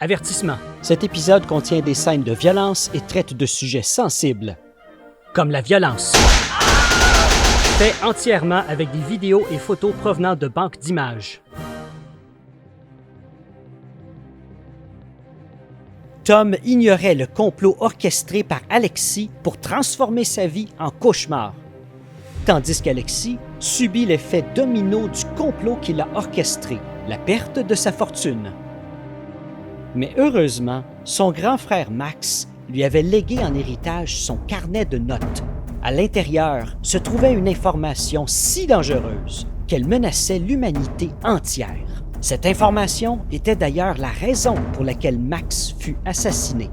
Avertissement. Cet épisode contient des scènes de violence et traite de sujets sensibles. Comme la violence. Fait entièrement avec des vidéos et photos provenant de banques d'images. Tom ignorait le complot orchestré par Alexis pour transformer sa vie en cauchemar. Tandis qu'Alexis subit l'effet domino du complot qu'il a orchestré, la perte de sa fortune. Mais heureusement, son grand frère Max lui avait légué en héritage son carnet de notes. À l'intérieur se trouvait une information si dangereuse qu'elle menaçait l'humanité entière. Cette information était d'ailleurs la raison pour laquelle Max fut assassiné.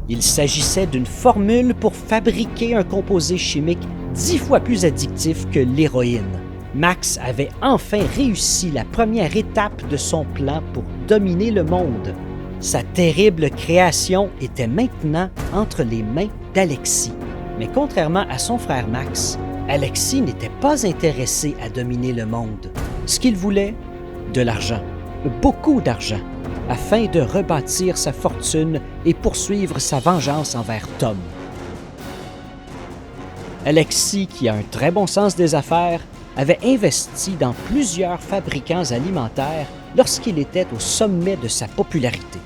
Il s'agissait d'une formule pour fabriquer un composé chimique 10 fois plus addictif que l'héroïne. Max avait enfin réussi la première étape de son plan pour dominer le monde. Sa terrible création était maintenant entre les mains d'Alexis. Mais contrairement à son frère Max, Alexis n'était pas intéressé à dominer le monde. Ce qu'il voulait, de l'argent, beaucoup d'argent, afin de rebâtir sa fortune et poursuivre sa vengeance envers Tom. Alexis, qui a un très bon sens des affaires, avait investi dans plusieurs fabricants alimentaires lorsqu'il était au sommet de sa popularité.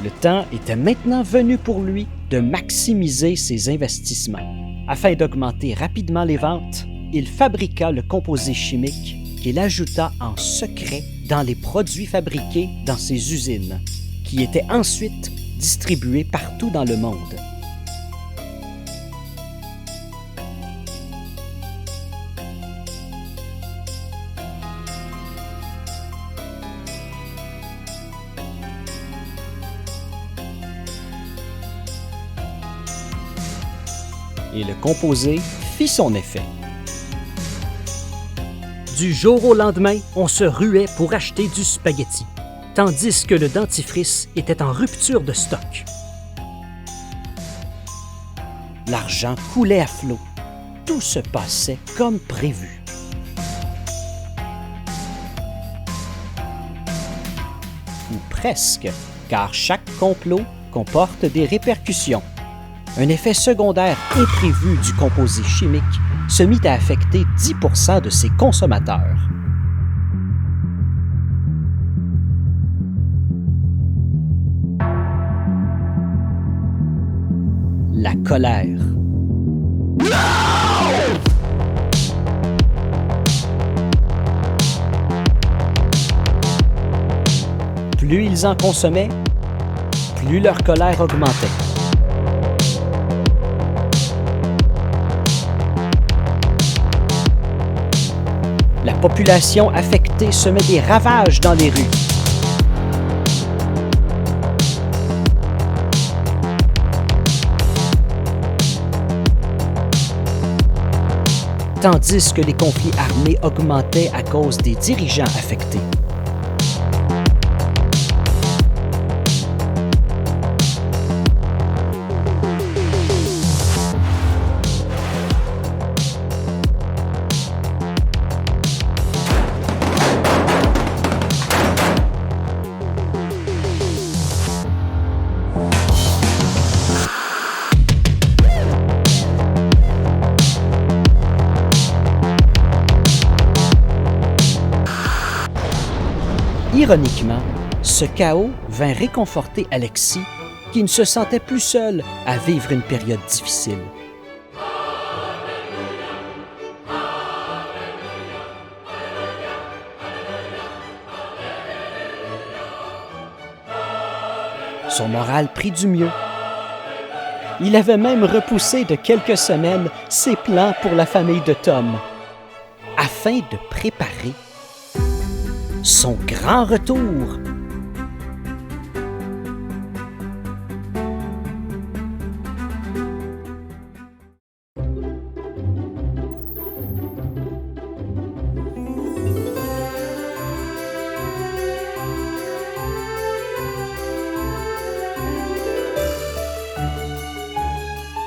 Le temps était maintenant venu pour lui de maximiser ses investissements. Afin d'augmenter rapidement les ventes, il fabriqua le composé chimique qu'il ajouta en secret dans les produits fabriqués dans ses usines, qui étaient ensuite distribués partout dans le monde. Et le composé fit son effet. Du jour au lendemain, on se ruait pour acheter du spaghetti, tandis que le dentifrice était en rupture de stock. L'argent coulait à flot. Tout se passait comme prévu. Ou presque, car chaque complot comporte des répercussions. Un effet secondaire imprévu du composé chimique se mit à affecter 10% de ses consommateurs. La colère. Plus ils en consommaient, plus leur colère augmentait. La population affectée semait des ravages dans les rues. Tandis que les conflits armés augmentaient à cause des dirigeants affectés. Ironiquement, ce chaos vint réconforter Alexis, qui ne se sentait plus seul à vivre une période difficile. Son moral prit du mieux. Il avait même repoussé de quelques semaines ses plans pour la famille de Tom, afin de préparer son grand retour.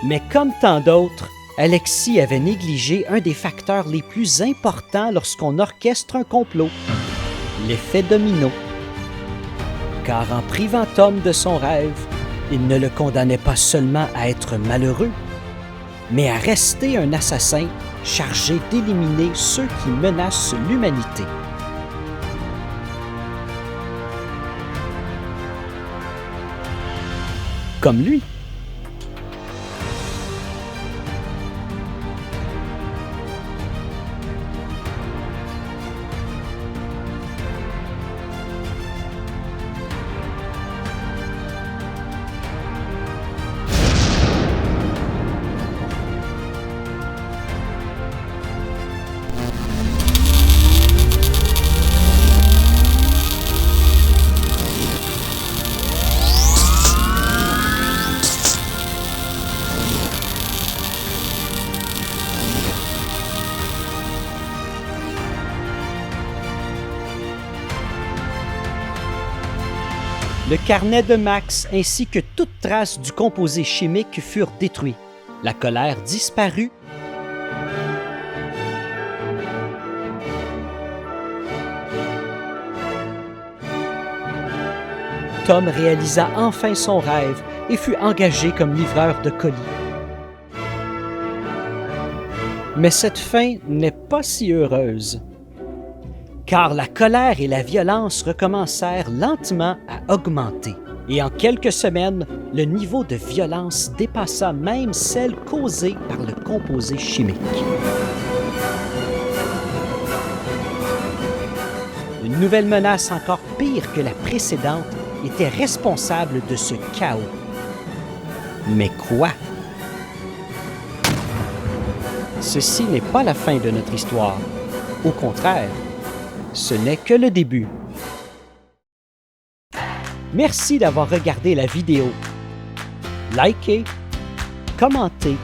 Mais comme tant d'autres, Alexis avait négligé un des facteurs les plus importants lorsqu'on orchestre un complot: l'effet domino. car en privant Tom de son rêve, il ne le condamnait pas seulement à être malheureux, mais à rester un assassin chargé d'éliminer ceux qui menacent l'humanité. Comme lui. Le carnet de Max ainsi que toute trace du composé chimique furent détruits. La colère disparut. Tom réalisa enfin son rêve et fut engagé comme livreur de colis. Mais cette fin n'est pas si heureuse, car la colère et la violence recommencèrent lentement à augmenter. Et en quelques semaines, le niveau de violence dépassa même celle causée par le composé chimique. Une nouvelle menace encore pire que la précédente était responsable de ce chaos. Mais quoi? Ceci n'est pas la fin de notre histoire. Au contraire, ce n'est que le début. Merci d'avoir regardé la vidéo. Likez, commentez,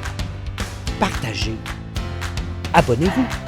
partagez. Abonnez-vous.